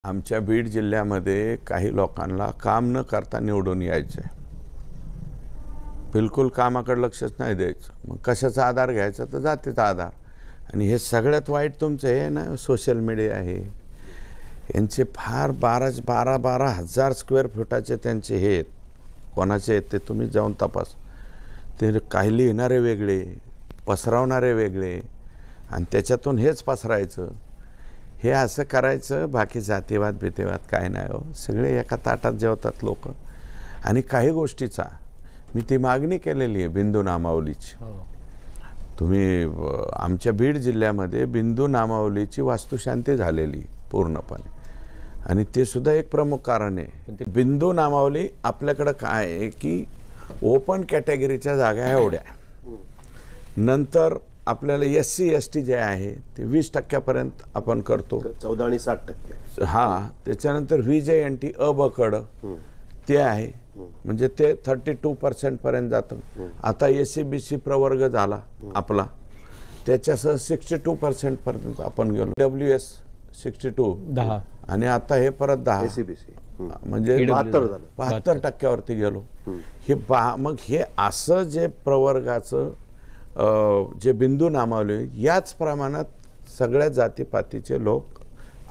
आमच्या बीड जिल्ह्यामध्ये काही लोकांना काम न करता निवडून यायचं आहे. बिलकुल कामाकडे लक्षच नाही द्यायचं. मग कशाचा आधार घ्यायचा तर जातीचा आधार. आणि हे सगळ्यात वाईट तुमचं हे ना सोशल मीडिया आहे. यांचे फार 12 हजार स्क्वेअर फुटाचे त्यांचे हे आहेत. कोणाचे आहेत ते तुम्ही जाऊन तपास. ते काही लिहिणारे वेगळे, पसरवणारे वेगळे, आणि त्याच्यातून हेच पसरायचं. हे असं करायचं. बाकी जातीवाद भीतीवाद काय नाही हो. सगळे एका ताटात जेवतात लोक. आणि काही गोष्टीचा मी ती मागणी केलेली आहे बिंदू नामावलीची. तुम्ही आमच्या बीड जिल्ह्यामध्ये बिंदू नामावलीची वास्तुशांती झालेली पूर्णपणे. आणि ते सुद्धा एक प्रमुख कारण आहे. बिंदू नामावली आपल्याकडं काय आहे की ओपन कॅटेगरीच्या जागा एवढ्या, नंतर आपल्याला SC ST जे आहे ते 20% आपण करतो. 14 आणि 60%. हां, त्याच्यानंतर VJNT अ ब कड ते आहे, म्हणजे ते 32% पर्यंत जातं. आता SC BC प्रवर्ग झाला आपला, त्याच्यासह 62% पर्यंत आपण गेलो. WS 62 10 आणि आता हे परत 10 SCBC म्हणजे 72% गेलो. हे मग हे असं जे प्रवर्गाचं जे बिंदू नामावले, याच प्रमाणात सगळ्या जातीपातीचे लोक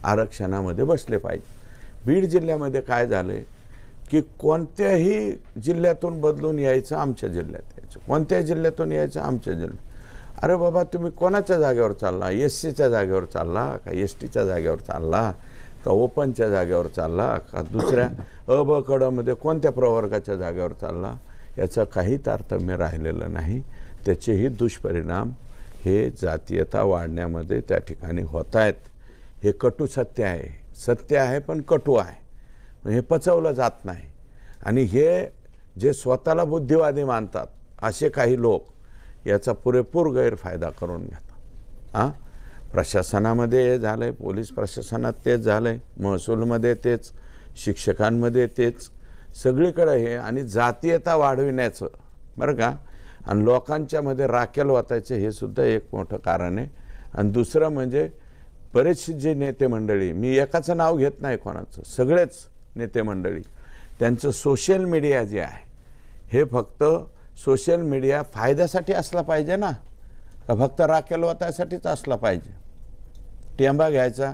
आरक्षणामध्ये बसले पाहिजे. बीड जिल्ह्यामध्ये काय झालंय की कोणत्याही जिल्ह्यातून बदलून यायचं आमच्या जिल्ह्यात यायचं, कोणत्याही जिल्ह्यातून यायचं आमच्या जिल्ह्यात. अरे बाबा, तुम्ही कोणाच्या जागेवर चालला? SCच्या जागेवर चालला का STच्या जागेवर चालला का ओपनच्या जागेवर चालला का दुसऱ्या अ ब कडमध्ये कोणत्या प्रवर्गाच्या जागेवर चालला? याचं काही तारतम्य राहिलेलं नाही. त्याचेही दुष्परिणाम हे जातीयता वाढण्यामध्ये त्या ठिकाणी होत आहेत. हे कटू सत्य आहे. सत्य आहे पण कटू आहे. हे पचवलं जात नाही. आणि हे जे स्वतःला बुद्धिवादी मानतात असे काही लोक याचा पुरेपूर गैरफायदा करून घेतात. प्रशासनामध्ये हे झालं आहे, पोलीस प्रशासनात तेच झालं आहे, महसूलमध्ये तेच, शिक्षकांमध्ये तेच, सगळीकडे हे. आणि जातीयता वाढविण्याचं बरं का, आणि लोकांच्यामध्ये राखेल वाटायचे हे सुद्धा एक मोठं कारण आहे. आणि दुसरं म्हणजे बरेचसे जे नेते मंडळी, मी एकाचं नाव घेत नाही कोणाचं, सगळेच नेते मंडळी, त्यांचं सोशल मीडिया जे आहे हे फक्त सोशल मीडिया फायद्यासाठी असला पाहिजे ना, का फक्त राखेल वाटायसाठीच असला पाहिजे? टेंबा घ्यायचा,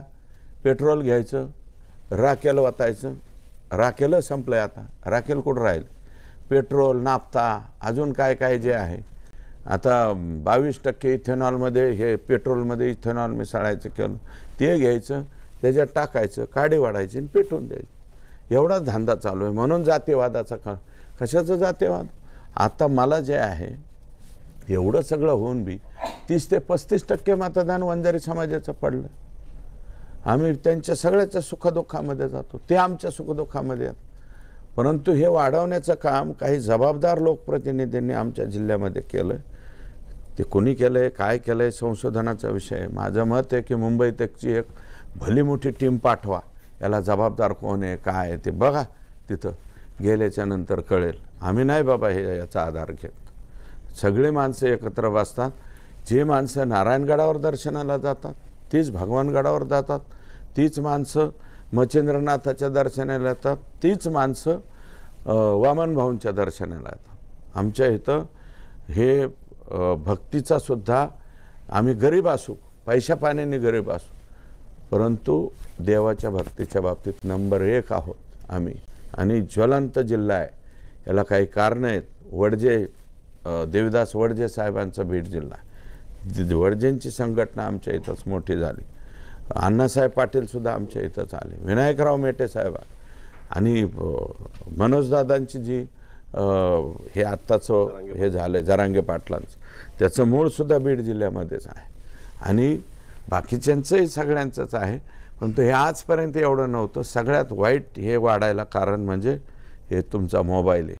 पेट्रोल घ्यायचं, राखेल वाटायचं. राखेल संपलंय आता. राखेल कुठं राहील? पेट्रोल, नाफ्ता, अजून काय काय जे आहे. आता 22% इथेनॉलमध्ये, हे पेट्रोलमध्ये इथेनॉल मिसळायचं केलं, ते घ्यायचं, त्याच्यात टाकायचं, काडी वाढायची आणि पेटवून द्यायचं. एवढाच धंदा चालू आहे. म्हणून जातीवादाचा कशाचं जातीवाद? आता मला जे आहे एवढं सगळं होऊन बी 30 ते 35% मतदान वंजारी समाजाचं पडलं. आम्ही त्यांच्या सगळ्याच्या सुखदुःखामध्ये जातो, ते आमच्या सुखदुःखामध्ये येतात. परंतु हे वाढवण्याचं काम काही जबाबदार लोकप्रतिनिधींनी आमच्या जिल्ह्यामध्ये केलं. ते कोणी केलं आहे, काय केलं आहे, संशोधनाचा विषय आहे. माझं मत आहे की मुंबई तकची एक भली मोठी टीम पाठवा. याला जबाबदार कोण आहे, काय आहे ते बघा. तिथं गेल्याच्या नंतर कळेल. आम्ही नाही बाबा हे याचा आधार घेत. सगळे माणसं एकत्र बसतात. जे माणसं नारायणगडावर दर्शनाला जातात तीच भगवानगडावर जातात, तीच माणसं मच्छिंद्रनाथाच्या दर्शनाला येतात, तीच माणसं वामन भाऊंच्या दर्शनाला येतात. आमच्या इथं हे भक्तीचा सुद्धा, आम्ही गरीब असू, पैशा पाण्याने गरीब असू, परंतु देवाच्या भक्तीच्या बाबतीत नंबर 1 आहोत आम्ही. आणि ज्वलंत जिल्हा आहे. याला काही कारणं आहेत. वडजे, देवीदास वडजे साहेबांचा बीड जिल्हा, वडजेंची संघटना आमच्या इथंच मोठी झाली. अण्णासाहेब पाटील सुद्धा आमच्या इथंच आले. विनायकराव मेटे साहेब आणि मनोजदादांची जी हे आत्ताचं हे झालं जरांगे पाटलांचं, त्याचं मूळसुद्धा बीड जिल्ह्यामध्येच आहे. आणि बाकीच्यांचंही सगळ्यांचंच आहे. परंतु हे आजपर्यंत एवढं नव्हतं. सगळ्यात वाईट हे वाढायला कारण म्हणजे हे तुमचा मोबाईल आहे.